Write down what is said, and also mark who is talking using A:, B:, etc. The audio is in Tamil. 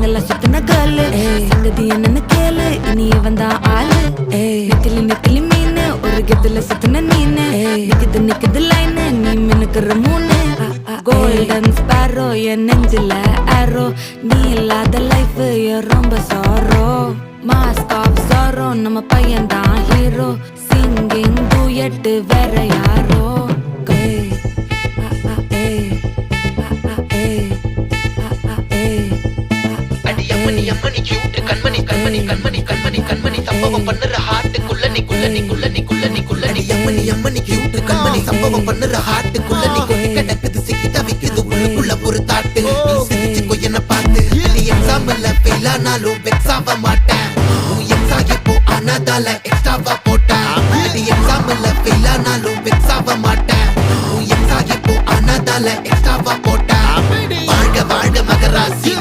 A: கேங்கெல்லாம் சுத்தின கேளு சங்கதி என்னன்னு கேளு இனி வந்தா ஆளு நெத்திலி நெத்திலி மீன் ஒரு கெத்துல சுத்தின நீனு நிக்குது லைனு நீ மினுக்குற மூணு கோல்டன் ஸ்பாரோ என் நெஞ்சில ஆரோ நீ இல்லாத லைஃப் ரொம்ப சாரோ மாஸ்க் ஆஃப் சாரோ நம்ம பையன் தான் ஹீரோ சிங்கிங் டூயட் வேற யாரோ
B: அம்மணி கியூட் கண்மணி கண்மணி கண்மணி கண்மணி கண்மணி சம்பவம் பண்ணுற ஹார்ட்டுக்குள்ள நீ குள்ள நீ குள்ள நீ குள்ள நீ குள்ள நீ அம்மணி கியூட் கண்மணி சம்பவம் பண்ணுற ஹார்ட்டுக்குள்ள நீ கொட்டி கிடக்குது சிக்கி தவிக்குது உள்ளுக்குள்ள ஒரு தாட்டு நீ சிரிச்சுக்கோ என்ன பார்த்து நீ எக்ஸாம்ல ஃபெயில் ஆனாலும் வெக்ஸ் ஆக மாட்டேன் உன் எக்ஸாம் இப்போ ஆனதால எக்ஸ்ட்ராவா போட்டேன் நீ எக்ஸாம்ல ஃபெயில் ஆனாலும் வெக்ஸ் ஆக மாட்டேன் உன் எக்ஸாம் இப்போ ஆனதால எக்ஸ்ட்ராவா போட்டேன் வாழ்க வாழ்க மகராசி